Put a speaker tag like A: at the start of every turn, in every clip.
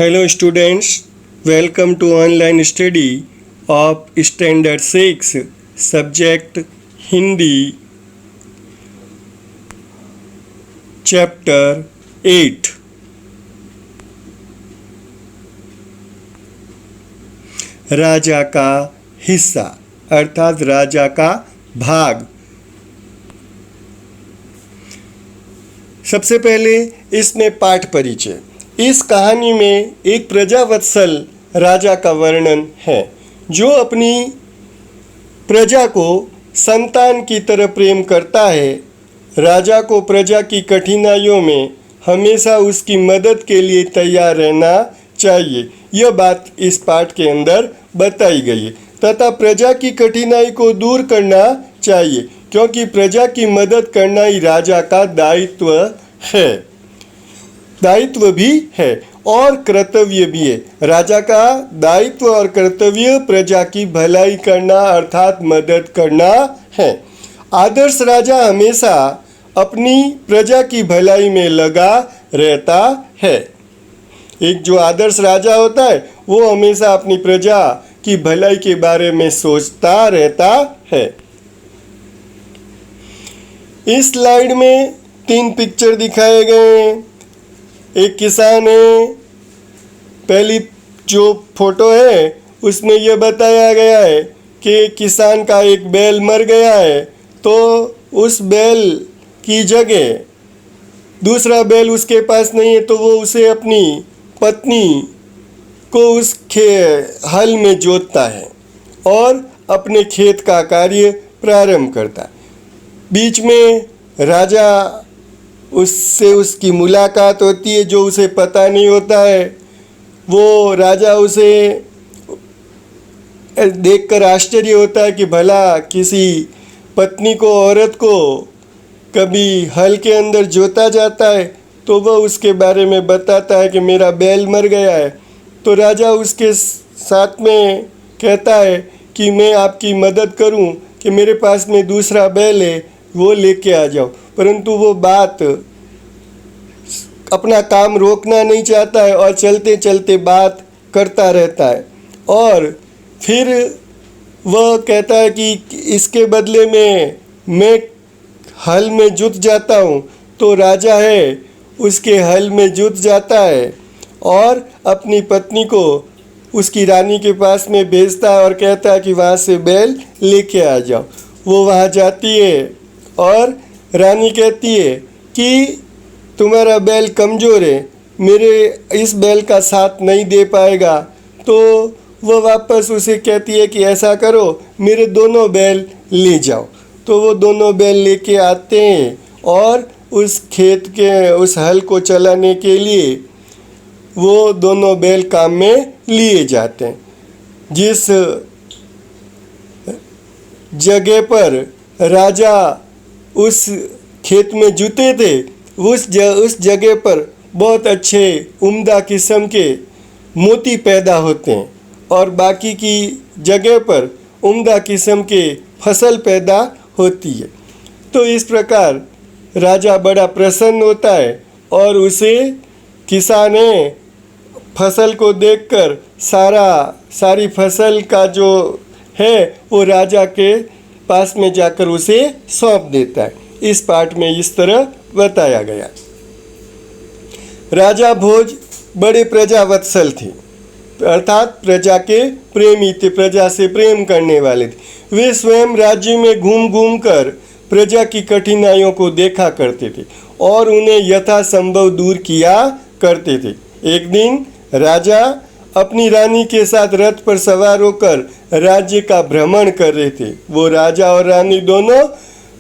A: Hello students, welcome to online study of Standard 6 subject Hindi chapter 8 राजा का हिस्सा अर्थात राजा का भाग। सबसे पहले इसमें पाठ परिचय। इस कहानी में एक प्रजावत्सल राजा का वर्णन है जो अपनी प्रजा को संतान की तरह प्रेम करता है। राजा को प्रजा की कठिनाइयों में हमेशा उसकी मदद के लिए तैयार रहना चाहिए। यह बात इस पाठ के अंदर बताई गई है तथा प्रजा की कठिनाई को दूर करना चाहिए क्योंकि प्रजा की मदद करना ही राजा का दायित्व भी है और कर्तव्य भी है। राजा का दायित्व और कर्तव्य प्रजा की भलाई करना अर्थात मदद करना है। आदर्श राजा हमेशा अपनी प्रजा की भलाई में लगा रहता है। एक जो आदर्श राजा होता है वो हमेशा अपनी प्रजा की भलाई के बारे में सोचता रहता है। इस स्लाइड में 3 पिक्चर दिखाए गए हैं। एक किसान है। पहली जो फोटो है उसमें यह बताया गया है कि किसान का एक बैल मर गया है तो उस बैल की जगह दूसरा बैल उसके पास नहीं है तो वो उसे अपनी पत्नी को उस हल में जोतता है और अपने खेत का कार्य प्रारंभ करता है। बीच में राजा उससे उसकी मुलाकात होती है जो उसे पता नहीं होता है। वो राजा उसे देखकर आश्चर्य होता है कि भला किसी पत्नी को औरत को कभी हल के अंदर जोता जाता है। तो वह उसके बारे में बताता है कि मेरा बैल मर गया है। तो राजा उसके साथ में कहता है कि मैं आपकी मदद करूं कि मेरे पास में दूसरा बैल है वो लेके आ जाओ। परंतु वो बात अपना काम रोकना नहीं चाहता है और चलते चलते बात करता रहता है और फिर वह कहता है कि इसके बदले में मैं हल में जुट जाता हूँ। तो राजा है उसके हल में जुट जाता है और अपनी पत्नी को उसकी रानी के पास में भेजता है और कहता है कि वहाँ से बैल लेके आ जाओ। वो वहाँ जाती है और रानी कहती है कि तुम्हारा बैल कमज़ोर है, मेरे इस बैल का साथ नहीं दे पाएगा। तो वो वापस उसे कहती है कि ऐसा करो मेरे दोनों बैल ले जाओ। तो वो दोनों बैल लेके आते हैं और उस खेत के उस हल को चलाने के लिए वो दोनों बैल काम में लिए जाते हैं। जिस जगह पर राजा उस खेत में जुते थे उस जगह पर बहुत अच्छे उम्दा किस्म के मोती पैदा होते हैं और बाकी की जगह पर उम्दा किस्म के फसल पैदा होती है। तो इस प्रकार राजा बड़ा प्रसन्न होता है और उसे किसान फसल को देखकर सारी फसल का जो है वो राजा के पास में जाकर उसे सौंप देता है। इस पाठ में इस तरह बताया गया। राजा भोज बड़े प्रजावत्सल थे अर्थात प्रजा के प्रेमी थे, प्रजा से प्रेम करने वाले थे। वे स्वयं राज्य में घूम घूम कर प्रजा की कठिनाइयों को देखा करते थे और उन्हें यथासंभव दूर किया करते थे। एक दिन राजा अपनी रानी के साथ रथ पर सवार होकर राज्य का भ्रमण कर रहे थे। वो राजा और रानी दोनों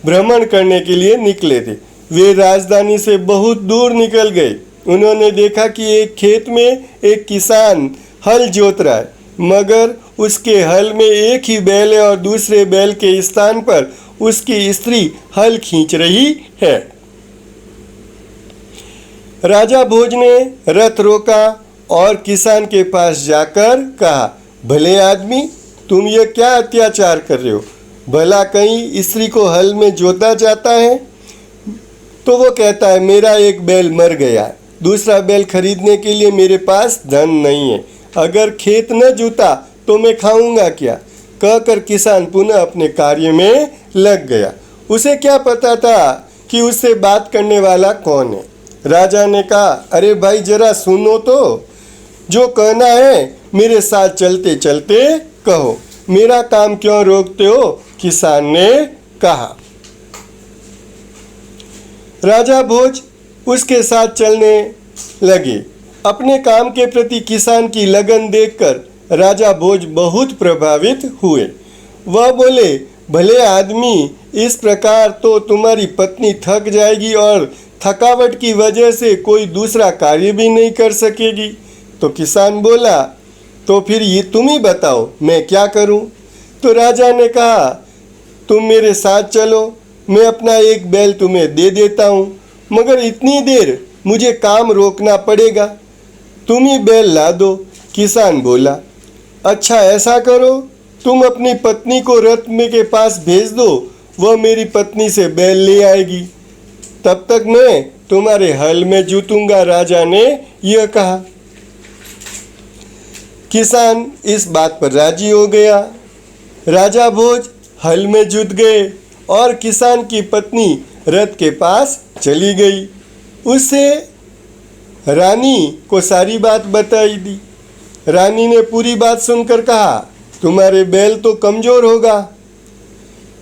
A: भ्रमण करने के लिए निकले थे। वे राजधानी से बहुत दूर निकल गए। उन्होंने देखा कि एक खेत में एक किसान हल जोत रहा है मगर उसके हल में एक ही बैल है और दूसरे बैल के स्थान पर उसकी स्त्री हल खींच रही है। राजा भोज ने रथ रोका और किसान के पास जाकर कहा, भले आदमी तुम ये क्या अत्याचार कर रहे हो? भला कहीं स्त्री को हल में जोता जाता है? तो वो कहता है मेरा एक बैल मर गया दूसरा बैल खरीदने के लिए मेरे पास धन नहीं है। अगर खेत न जोता तो मैं खाऊंगा क्या? कहकर किसान पुनः अपने कार्य में लग गया। उसे क्या पता था कि उससे बात करने वाला कौन है। राजा ने कहा, अरे भाई जरा सुनो तो, जो कहना है मेरे साथ चलते चलते कहो, मेरा काम क्यों रोकते हो? किसान ने कहा। राजा भोज उसके साथ चलने लगे। अपने काम के प्रति किसान की लगन देखकर राजा भोज बहुत प्रभावित हुए। वह बोले, भले आदमी, इस प्रकार तो तुम्हारी पत्नी थक जाएगी और थकावट की वजह से कोई दूसरा कार्य भी नहीं कर सकेगी। तो किसान बोला, तो फिर ये तुम ही बताओ मैं क्या करूं? तो राजा ने कहा, तुम मेरे साथ चलो, मैं अपना एक बैल तुम्हें दे देता हूं, मगर इतनी देर मुझे काम रोकना पड़ेगा, तुम ही बैल ला दो। किसान बोला, अच्छा ऐसा करो, तुम अपनी पत्नी को रथ में के पास भेज दो, वह मेरी पत्नी से बैल ले आएगी, तब तक मैं तुम्हारे हल में जूतूंगा। राजा ने यह कहा। किसान इस बात पर राजी हो गया। राजा भोज हल में जुट गए और किसान की पत्नी रथ के पास चली गई। उससे रानी को सारी बात बताई दी। रानी ने पूरी बात सुनकर कहा, तुम्हारे बैल तो कमजोर होगा,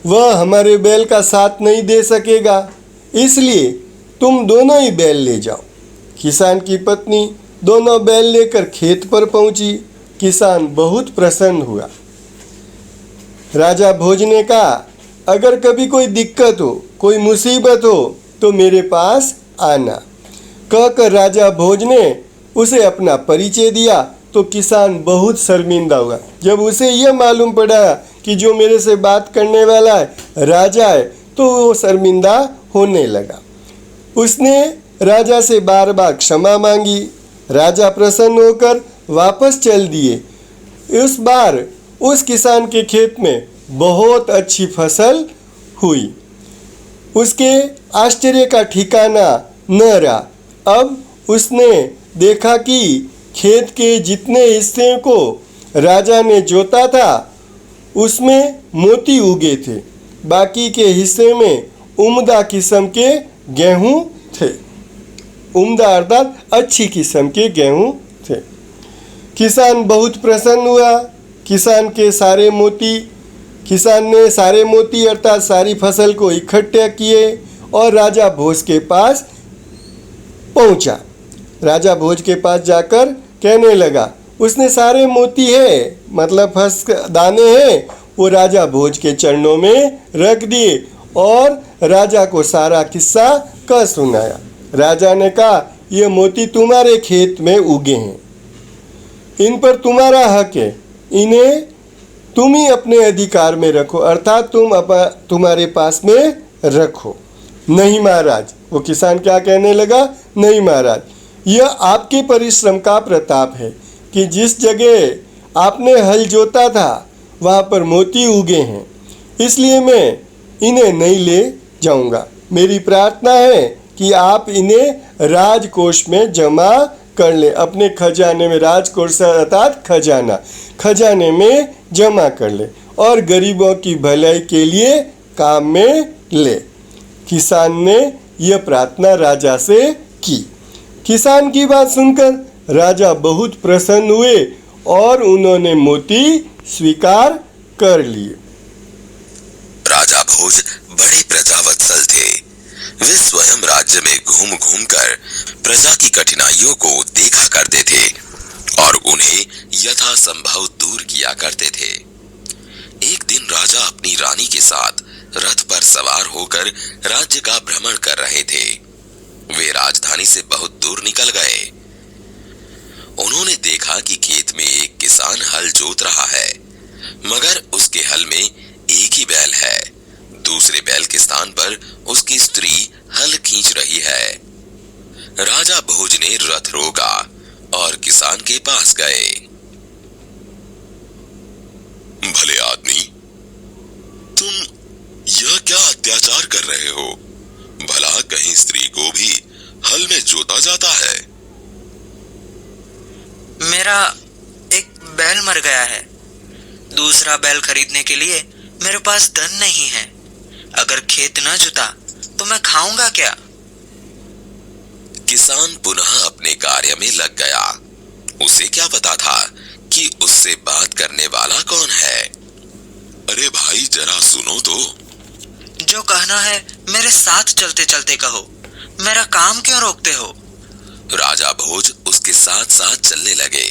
A: वह हमारे बैल का साथ नहीं दे सकेगा, इसलिए तुम दोनों ही बैल ले जाओ। किसान की पत्नी दोनों बैल लेकर खेत पर पहुंची। किसान बहुत प्रसन्न हुआ। राजा भोज ने कहा, अगर कभी कोई दिक्कत हो, कोई मुसीबत हो तो मेरे पास आना। कहकर राजा भोज ने उसे अपना परिचय दिया तो किसान बहुत शर्मिंदा हुआ। जब उसे यह मालूम पड़ा कि जो मेरे से बात करने वाला है राजा है, तो वो शर्मिंदा होने लगा। उसने राजा से बार बार क्षमा मांगी। राजा प्रसन्न होकर वापस चल दिए। इस बार उस किसान के खेत में बहुत अच्छी फसल हुई। उसके आश्चर्य का ठिकाना न रहा। अब उसने देखा कि खेत के जितने हिस्से को राजा ने जोता था उसमें मोती उगे थे, बाकी के हिस्से में उम्दा किस्म के गेहूं थे। उम्दा अर्थात अच्छी किस्म के गेहूं थे। किसान बहुत प्रसन्न हुआ। किसान ने सारे मोती अर्थात सारी फसल को इकट्ठा किए और राजा भोज के पास पहुंचा। राजा भोज के पास जाकर कहने लगा, उसने सारे मोती है मतलब दाने हैं वो राजा भोज के चरणों में रख दिए और राजा को सारा किस्सा कह सुनाया। राजा ने कहा, ये मोती तुम्हारे खेत में उगे हैं, इन पर तुम्हारा हक है, इन्हें तुम ही अपने अधिकार में रखो, अर्थात तुम्हारे पास में रखो। नहीं महाराज, वो किसान क्या कहने लगा, नहीं महाराज, यह आपके परिश्रम का प्रताप है कि जिस जगह आपने हल जोता था वहाँ पर मोती उगे हैं, इसलिए मैं इन्हें नहीं ले जाऊंगा। मेरी प्रार्थना है कि आप इन्हें राजकोष में जमा कर ले, अपने खजाने में, राजकोष अर्थात खजाने में जमा कर ले और गरीबों की भलाई के लिए काम में ले। किसान ने यह प्रार्थना राजा से की। किसान की बात सुनकर राजा बहुत प्रसन्न हुए और उन्होंने मोती स्वीकार कर लिए।
B: राजा भोज बड़े प्रजावत्सल थे। वे स्वयं राज्य में घूम घूम कर प्रजा की कठिनाइयों को देखा करते थे और उन्हें यथासंभव दूर किया करते थे। एक दिन राजा अपनी रानी के साथ रथ पर सवार होकर राज्य का भ्रमण कर रहे थे। वे राजधानी से बहुत दूर निकल गए। उन्होंने देखा कि खेत में एक किसान हल जोत रहा है, मगर उसके हल में एक ही बैल है। दूसरे बैल के स्थान पर उसकी स्त्री हल खींच रही है। राजा भोज ने रथ रोका और किसान के पास गए। भले आदमी, तुम यह क्या अत्याचार कर रहे हो? भला कहीं स्त्री को भी हल में जोता जाता है?
C: मेरा एक बैल मर गया है। दूसरा बैल खरीदने के लिए मेरे पास धन नहीं है। अगर खेत न जुता तो मैं खाऊंगा क्या?
B: किसान पुनः अपने कार्य में लग गया। उसे क्या पता था कि उससे बात करने वाला कौन है। अरे भाई जरा सुनो तो।
C: जो कहना है मेरे साथ चलते चलते कहो, मेरा काम क्यों रोकते हो?
B: राजा भोज उसके साथ साथ चलने लगे।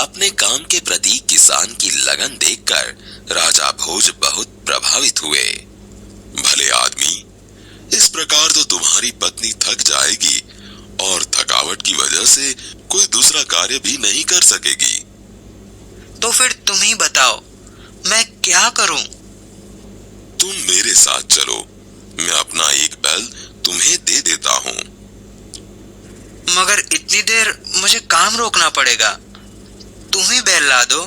B: अपने काम के प्रति किसान की लगन देखकर राजा भोज बहुत प्रभावित हुए। भले आदमी, इस प्रकार तो तुम्हारी पत्नी थक जाएगी और थकावट की वजह से कोई दूसरा कार्य भी नहीं कर सकेगी।
C: तो फिर तुम ही बताओ, मैं क्या करूं?
B: तुम मेरे साथ चलो, मैं अपना एक बैल तुम्हें दे देता हूँ।
C: मगर इतनी देर मुझे काम रोकना पड़ेगा। तुम ही बैल ला दो।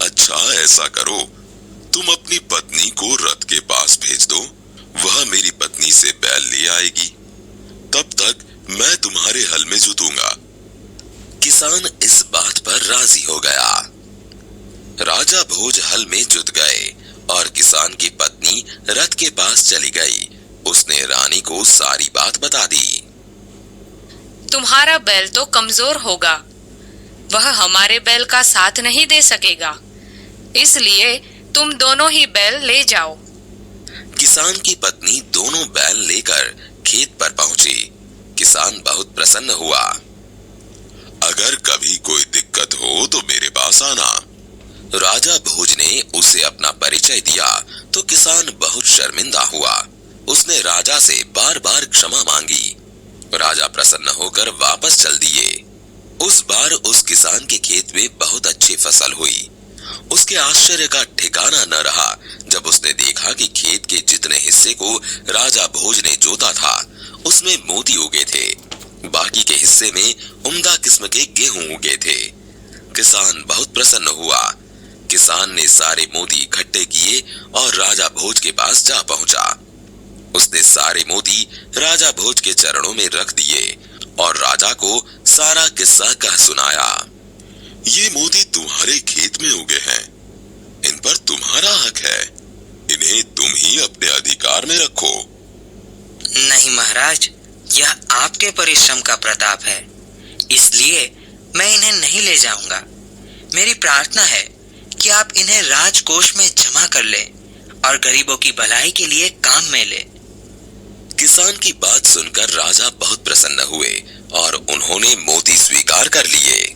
B: अच्छा ऐसा करो, तुम अपनी पत्नी को रथ के पास भेज दो, वह मेरी पत्नी से बैल ले आएगी। तब तक मैं तुम्हारे हल में जुतूंगा। किसान इस बात पर राजी हो गया। राजा भोज हल में जुत गए और किसान की पत्नी रथ के पास चली गई। उसने रानी को सारी बात बता दी।
D: तुम्हारा बैल तो कमजोर होगा, वह हमारे बैल का साथ नहीं दे सकेगा, इसलिए तुम दोनों ही बैल ले जाओ।
B: किसान की पत्नी दोनों बैल लेकर खेत पर पहुंची। किसान बहुत प्रसन्न हुआ। अगर कभी कोई दिक्कत हो तो मेरे पास आना। राजा भोज ने उसे अपना परिचय दिया तो किसान बहुत शर्मिंदा हुआ। उसने राजा से बार बार क्षमा मांगी। राजा प्रसन्न होकर वापस चल दिए। उस बार उस किसान के खेत में बहुत अच्छी फसल हुई। उसके आश्चर्य का ठिकाना न रहा जब उसने देखा कि खेत के जितने हिस्से को राजा भोज ने जोता था उसमें मोती उगे थे। बाकी के हिस्से में उम्दा किस्म के गेहूं उगे थे। किसान बहुत प्रसन्न हुआ। किसान ने सारे मोती इकट्ठे किए और राजा भोज के पास जा पहुंचा। उसने सारे मोती राजा भोज के चरणों में रख दिए और राजा को सारा किस्सा कह सुनाया। ये मोती तुम्हारे खेत में उगे हैं, इन पर तुम्हारा हक है। इन्हें तुम ही अपने अधिकार में रखो।
C: नहीं महाराज, यह आपके परिश्रम का प्रताप है, इसलिए मैं इन्हें नहीं ले जाऊंगा। मेरी प्रार्थना है कि आप इन्हें राजकोष में जमा कर लें और गरीबों की भलाई के लिए काम में लें।
B: किसान की बात सुनकर राजा बहुत प्रसन्न हुए और उन्होंने मोती स्वीकार कर लिए।